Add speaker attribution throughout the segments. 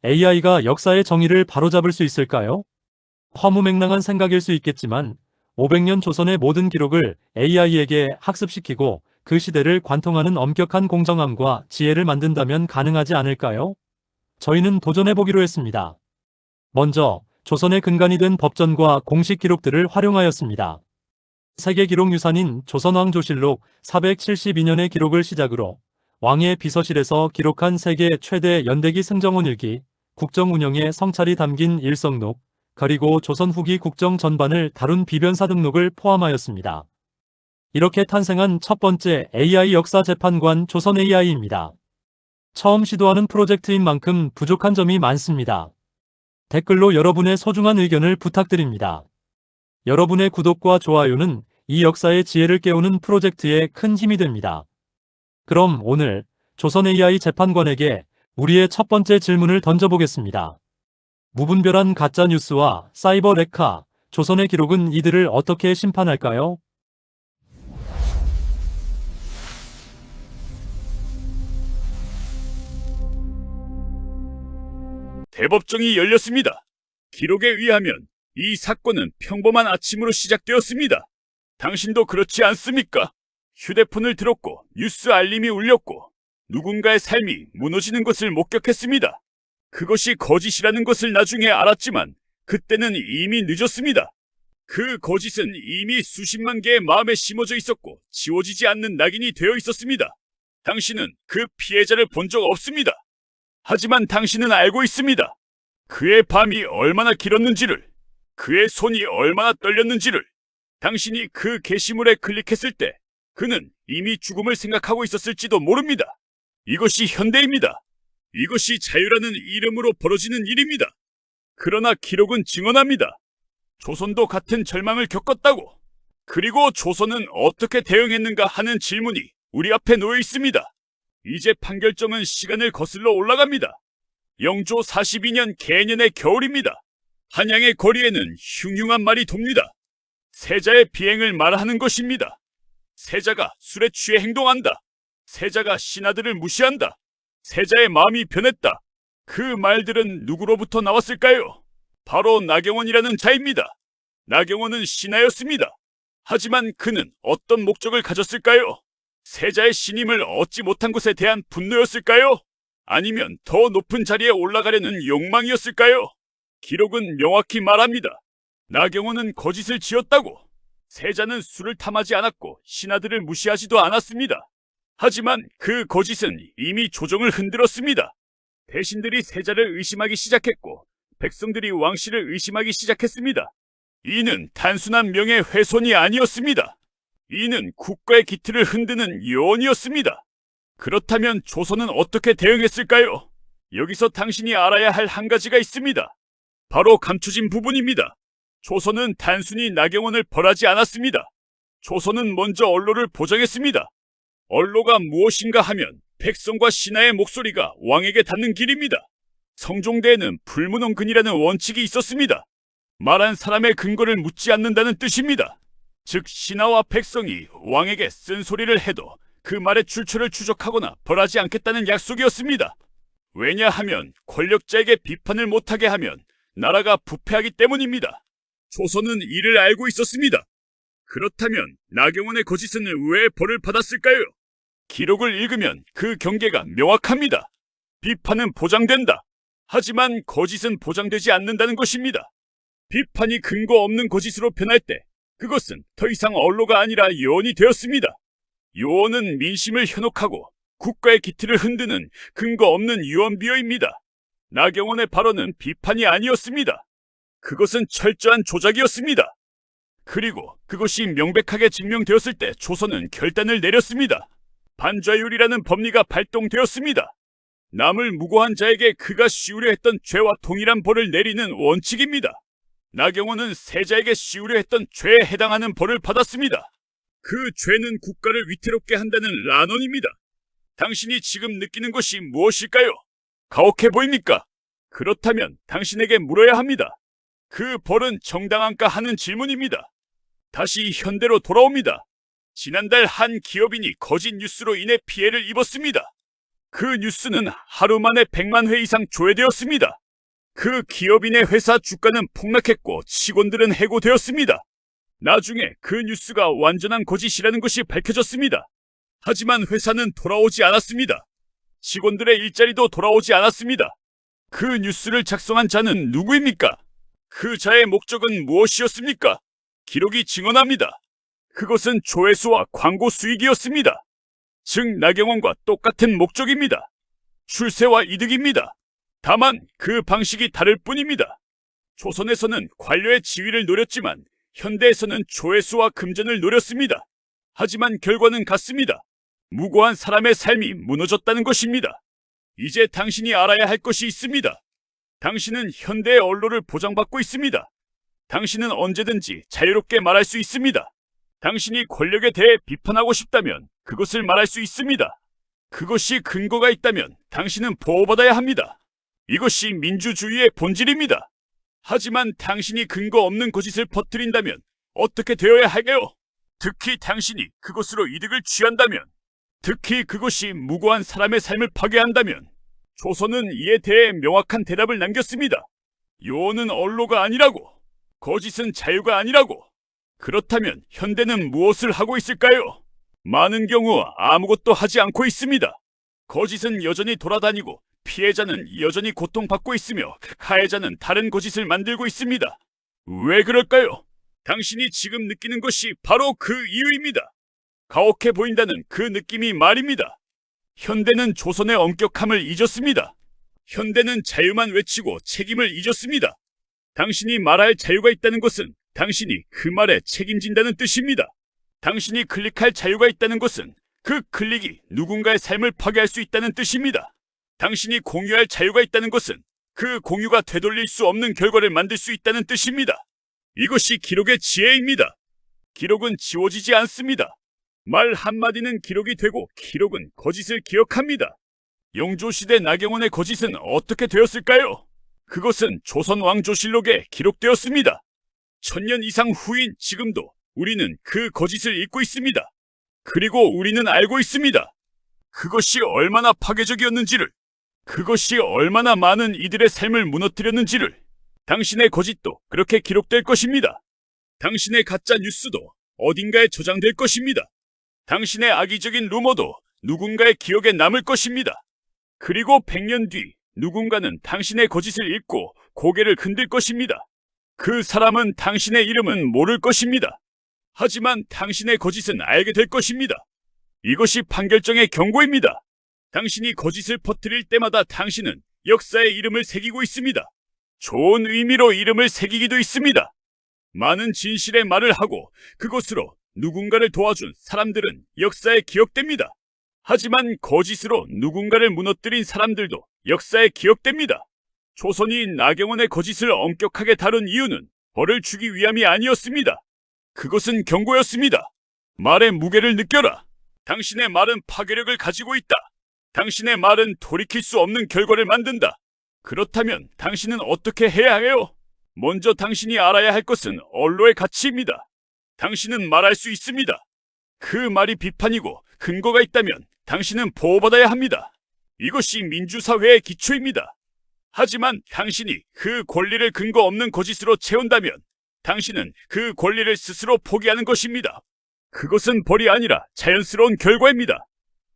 Speaker 1: AI가 역사의 정의를 바로잡을 수 있을까요? 허무맹랑한 생각일 수 있겠지만 500년 조선의 모든 기록을 AI에게 학습시키고 그 시대를 관통하는 엄격한 공정함과 지혜를 만든다면 가능하지 않을까요? 저희는 도전해보기로 했습니다. 먼저 조선의 근간이 된 법전과 공식 기록들을 활용하였습니다. 세계기록유산인 조선왕조실록 472년의 기록을 시작으로 왕의 비서실에서 기록한 세계 최대 연대기 승정원 일기, 국정 운영의 성찰이 담긴 일성록, 그리고 조선 후기 국정 전반을 다룬 비변사 등록을 포함하였습니다. 이렇게 탄생한 첫 번째 AI 역사 재판관 조선 AI입니다. 처음 시도하는 프로젝트인 만큼 부족한 점이 많습니다. 댓글로 여러분의 소중한 의견을 부탁드립니다. 여러분의 구독과 좋아요는 이 역사의 지혜를 깨우는 프로젝트에 큰 힘이 됩니다. 그럼 오늘 조선 AI 재판관에게 우리의 첫 번째 질문을 던져보겠습니다. 무분별한 가짜뉴스와 사이버 레카, 조선의 기록은 이들을 어떻게 심판할까요?
Speaker 2: 대법정이 열렸습니다. 기록에 의하면 이 사건은 평범한 아침으로 시작되었습니다. 당신도 그렇지 않습니까? 휴대폰을 들었고 뉴스 알림이 울렸고 누군가의 삶이 무너지는 것을 목격했습니다. 그것이 거짓이라는 것을 나중에 알았지만 그때는 이미 늦었습니다. 그 거짓은 이미 수십만 개의 마음에 심어져 있었고 지워지지 않는 낙인이 되어 있었습니다. 당신은 그 피해자를 본 적 없습니다. 하지만 당신은 알고 있습니다. 그의 밤이 얼마나 길었는지를, 그의 손이 얼마나 떨렸는지를. 당신이 그 게시물에 클릭했을 때 그는 이미 죽음을 생각하고 있었을지도 모릅니다. 이것이 현대입니다. 이것이 자유라는 이름으로 벌어지는 일입니다. 그러나 기록은 증언합니다. 조선도 같은 절망을 겪었다고. 그리고 조선은 어떻게 대응했는가 하는 질문이 우리 앞에 놓여 있습니다. 이제 판결점은 시간을 거슬러 올라갑니다. 영조 42년 개년의 겨울입니다. 한양의 거리에는 흉흉한 말이 돕니다. 세자의 비행을 말하는 것입니다. 세자가 술에 취해 행동한다. 세자가 신하들을 무시한다. 세자의 마음이 변했다. 그 말들은 누구로부터 나왔을까요? 바로 나경원이라는 자입니다. 나경원은 신하였습니다. 하지만 그는 어떤 목적을 가졌을까요? 세자의 신임을 얻지 못한 것에 대한 분노였을까요? 아니면 더 높은 자리에 올라가려는 욕망이었을까요? 기록은 명확히 말합니다. 나경원은 거짓을 지었다고. 세자는 술을 탐하지 않았고 신하들을 무시하지도 않았습니다. 하지만 그 거짓은 이미 조정을 흔들었습니다. 대신들이 세자를 의심하기 시작했고 백성들이 왕실을 의심하기 시작했습니다. 이는 단순한 명예훼손이 아니었습니다. 이는 국가의 기틀을 흔드는 요원이었습니다. 그렇다면 조선은 어떻게 대응했을까요? 여기서 당신이 알아야 할 한 가지가 있습니다. 바로 감춰진 부분입니다. 조선은 단순히 나경원을 벌하지 않았습니다. 조선은 먼저 언로를 보장했습니다. 언로가 무엇인가 하면 백성과 신하의 목소리가 왕에게 닿는 길입니다. 성종대에는 불문언근이라는 원칙이 있었습니다. 말한 사람의 근거를 묻지 않는다는 뜻입니다. 즉 신하와 백성이 왕에게 쓴소리를 해도 그 말의 출처를 추적하거나 벌하지 않겠다는 약속이었습니다. 왜냐하면 권력자에게 비판을 못하게 하면 나라가 부패하기 때문입니다. 조선은 이를 알고 있었습니다. 그렇다면 나경원의 거짓은 왜 벌을 받았을까요? 기록을 읽으면 그 경계가 명확합니다. 비판은 보장된다. 하지만 거짓은 보장되지 않는다는 것입니다. 비판이 근거 없는 거짓으로 변할 때 그것은 더 이상 언로가 아니라 요원이 되었습니다. 요원은 민심을 현혹하고 국가의 기틀을 흔드는 근거 없는 유언비어입니다. 나경원의 발언은 비판이 아니었습니다. 그것은 철저한 조작이었습니다. 그리고 그것이 명백하게 증명되었을 때 조선은 결단을 내렸습니다. 반좌율이라는 법리가 발동되었습니다. 남을 무고한 자에게 그가 씌우려 했던 죄와 동일한 벌을 내리는 원칙입니다. 나경원은 세자에게 씌우려 했던 죄에 해당하는 벌을 받았습니다. 그 죄는 국가를 위태롭게 한다는 란언입니다. 당신이 지금 느끼는 것이 무엇일까요? 가혹해 보입니까? 그렇다면 당신에게 물어야 합니다. 그 벌은 정당한가 하는 질문입니다. 다시 현대로 돌아옵니다. 지난달 한 기업인이 거짓 뉴스로 인해 피해를 입었습니다. 그 뉴스는 하루 만에 100만 회 이상 조회되었습니다. 그 기업인의 회사 주가는 폭락했고 직원들은 해고되었습니다. 나중에 그 뉴스가 완전한 거짓이라는 것이 밝혀졌습니다. 하지만 회사는 돌아오지 않았습니다. 직원들의 일자리도 돌아오지 않았습니다. 그 뉴스를 작성한 자는 누구입니까? 그 자의 목적은 무엇이었습니까? 기록이 증언합니다. 그것은 조회수와 광고 수익이었습니다. 즉 나경원과 똑같은 목적입니다. 출세와 이득입니다. 다만 그 방식이 다를 뿐입니다. 조선에서는 관료의 지위를 노렸지만 현대에서는 조회수와 금전을 노렸습니다. 하지만 결과는 같습니다. 무고한 사람의 삶이 무너졌다는 것입니다. 이제 당신이 알아야 할 것이 있습니다. 당신은 현대의 언론을 보장받고 있습니다. 당신은 언제든지 자유롭게 말할 수 있습니다. 당신이 권력에 대해 비판하고 싶다면 그것을 말할 수 있습니다. 그것이 근거가 있다면 당신은 보호받아야 합니다. 이것이 민주주의의 본질입니다. 하지만 당신이 근거 없는 거짓을 퍼뜨린다면 어떻게 되어야 하게요? 특히 당신이 그것으로 이득을 취한다면, 특히 그것이 무고한 사람의 삶을 파괴한다면, 조선은 이에 대해 명확한 대답을 남겼습니다. 요원은 언로가 아니라고, 거짓은 자유가 아니라고. 그렇다면 현대는 무엇을 하고 있을까요? 많은 경우 아무것도 하지 않고 있습니다. 거짓은 여전히 돌아다니고 피해자는 여전히 고통받고 있으며 가해자는 다른 거짓을 만들고 있습니다. 왜 그럴까요? 당신이 지금 느끼는 것이 바로 그 이유입니다. 가혹해 보인다는 그 느낌이 말입니다. 현대는 조선의 엄격함을 잊었습니다. 현대는 자유만 외치고 책임을 잊었습니다. 당신이 말할 자유가 있다는 것은 당신이 그 말에 책임진다는 뜻입니다. 당신이 클릭할 자유가 있다는 것은 그 클릭이 누군가의 삶을 파괴할 수 있다는 뜻입니다. 당신이 공유할 자유가 있다는 것은 그 공유가 되돌릴 수 없는 결과를 만들 수 있다는 뜻입니다. 이것이 기록의 지혜입니다. 기록은 지워지지 않습니다. 말 한마디는 기록이 되고 기록은 거짓을 기억합니다. 영조시대 나경원의 거짓은 어떻게 되었을까요? 그것은 조선 왕조실록에 기록되었습니다. 1000년 이상 후인 지금도 우리는 그 거짓을 잊고 있습니다. 그리고 우리는 알고 있습니다. 그것이 얼마나 파괴적이었는지를, 그것이 얼마나 많은 이들의 삶을 무너뜨렸는지를. 당신의 거짓도 그렇게 기록될 것입니다. 당신의 가짜 뉴스도 어딘가에 저장될 것입니다. 당신의 악의적인 루머도 누군가의 기억에 남을 것입니다. 그리고 100년 뒤 누군가는 당신의 거짓을 읽고 고개를 흔들 것입니다. 그 사람은 당신의 이름은 모를 것입니다. 하지만 당신의 거짓은 알게 될 것입니다. 이것이 판결정의 경고입니다. 당신이 거짓을 퍼뜨릴 때마다 당신은 역사에 이름을 새기고 있습니다. 좋은 의미로 이름을 새기기도 있습니다. 많은 진실의 말을 하고 그것으로 누군가를 도와준 사람들은 역사에 기억됩니다. 하지만 거짓으로 누군가를 무너뜨린 사람들도 역사에 기억됩니다. 조선이 나경원의 거짓을 엄격하게 다룬 이유는 벌을 주기 위함이 아니었습니다. 그것은 경고였습니다. 말의 무게를 느껴라. 당신의 말은 파괴력을 가지고 있다. 당신의 말은 돌이킬 수 없는 결과를 만든다. 그렇다면 당신은 어떻게 해야 해요? 먼저 당신이 알아야 할 것은 언론의 가치입니다. 당신은 말할 수 있습니다. 그 말이 비판이고 근거가 있다면 당신은 보호받아야 합니다. 이것이 민주사회의 기초입니다. 하지만 당신이 그 권리를 근거 없는 거짓으로 채운다면 당신은 그 권리를 스스로 포기하는 것입니다. 그것은 벌이 아니라 자연스러운 결과입니다.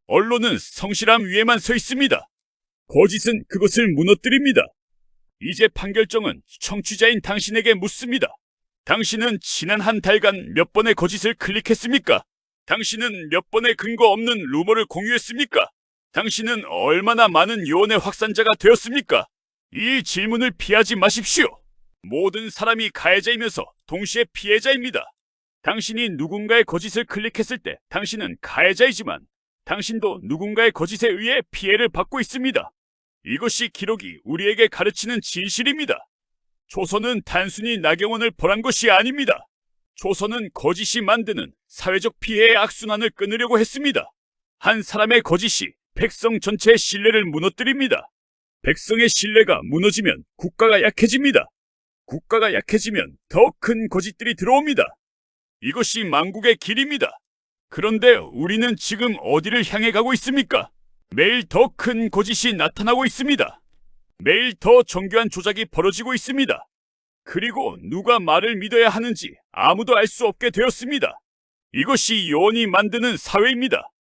Speaker 2: 언론은 성실함 위에만 서 있습니다. 거짓은 그것을 무너뜨립니다. 이제 판결정은 청취자인 당신에게 묻습니다. 당신은 지난 한 달간 몇 번의 거짓을 클릭했습니까? 당신은 몇 번의 근거 없는 루머를 공유했습니까? 당신은 얼마나 많은 요원의 확산자가 되었습니까? 이 질문을 피하지 마십시오. 모든 사람이 가해자이면서 동시에 피해자입니다. 당신이 누군가의 거짓을 클릭했을 때 당신은 가해자이지만 당신도 누군가의 거짓에 의해 피해를 받고 있습니다. 이것이 기록이 우리에게 가르치는 진실입니다. 조선은 단순히 나경원을 벌한 것이 아닙니다. 조선은 거짓이 만드는 사회적 피해의 악순환을 끊으려고 했습니다. 한 사람의 거짓이 백성 전체의 신뢰를 무너뜨립니다. 백성의 신뢰가 무너지면 국가가 약해집니다. 국가가 약해지면 더 큰 거짓들이 들어옵니다. 이것이 망국의 길입니다. 그런데 우리는 지금 어디를 향해 가고 있습니까? 매일 더 큰 거짓이 나타나고 있습니다. 매일 더 정교한 조작이 벌어지고 있습니다. 그리고 누가 말을 믿어야 하는지 아무도 알 수 없게 되었습니다. 이것이 요원이 만드는 사회입니다.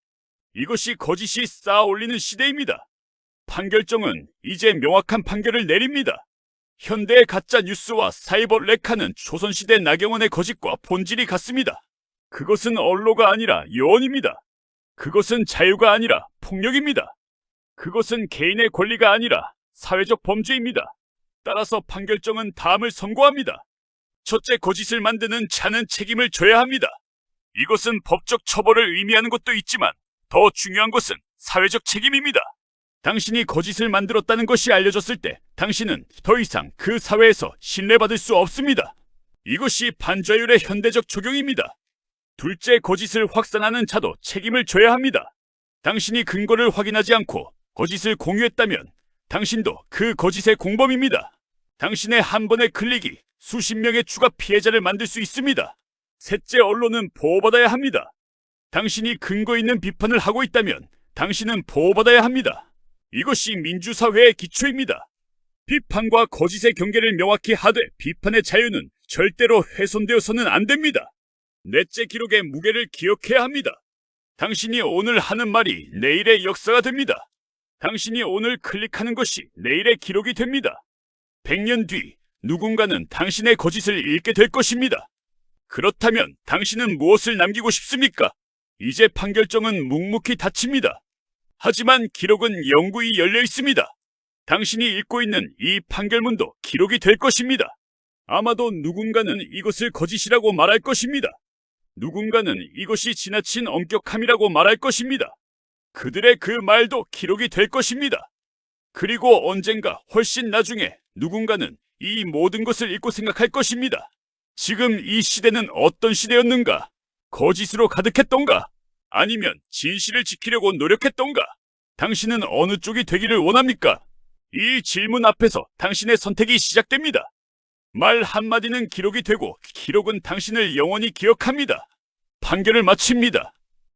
Speaker 2: 이것이 거짓이 쌓아 올리는 시대입니다. 판결정은 이제 명확한 판결을 내립니다. 현대의 가짜 뉴스와 사이버 레카는 조선시대 나경원의 거짓과 본질이 같습니다. 그것은 언로가 아니라 요원입니다. 그것은 자유가 아니라 폭력입니다. 그것은 개인의 권리가 아니라 사회적 범죄입니다. 따라서 판결정은 다음을 선고합니다. 첫째, 거짓을 만드는 자는 책임을 져야 합니다. 이것은 법적 처벌을 의미하는 것도 있지만 더 중요한 것은 사회적 책임입니다. 당신이 거짓을 만들었다는 것이 알려졌을 때 당신은 더 이상 그 사회에서 신뢰받을 수 없습니다. 이것이 반자율의 현대적 적용입니다. 둘째, 거짓을 확산하는 자도 책임을 져야 합니다. 당신이 근거를 확인하지 않고 거짓을 공유했다면 당신도 그 거짓의 공범입니다. 당신의 한 번의 클릭이 수십 명의 추가 피해자를 만들 수 있습니다. 셋째, 언론은 보호받아야 합니다. 당신이 근거 있는 비판을 하고 있다면 당신은 보호받아야 합니다. 이것이 민주사회의 기초입니다. 비판과 거짓의 경계를 명확히 하되 비판의 자유는 절대로 훼손되어서는 안 됩니다. 넷째, 기록의 무게를 기억해야 합니다. 당신이 오늘 하는 말이 내일의 역사가 됩니다. 당신이 오늘 클릭하는 것이 내일의 기록이 됩니다. 100년 뒤 누군가는 당신의 거짓을 읽게 될 것입니다. 그렇다면 당신은 무엇을 남기고 싶습니까? 이제 판결정은 묵묵히 닫힙니다. 하지만 기록은 영구히 열려 있습니다. 당신이 읽고 있는 이 판결문도 기록이 될 것입니다. 아마도 누군가는 이것을 거짓이라고 말할 것입니다. 누군가는 이것이 지나친 엄격함이라고 말할 것입니다. 그들의 그 말도 기록이 될 것입니다. 그리고 언젠가 훨씬 나중에 누군가는 이 모든 것을 읽고 생각할 것입니다. 지금 이 시대는 어떤 시대였는가? 거짓으로 가득했던가? 아니면 진실을 지키려고 노력했던가? 당신은 어느 쪽이 되기를 원합니까? 이 질문 앞에서 당신의 선택이 시작됩니다. 말 한마디는 기록이 되고 기록은 당신을 영원히 기억합니다. 판결을 마칩니다.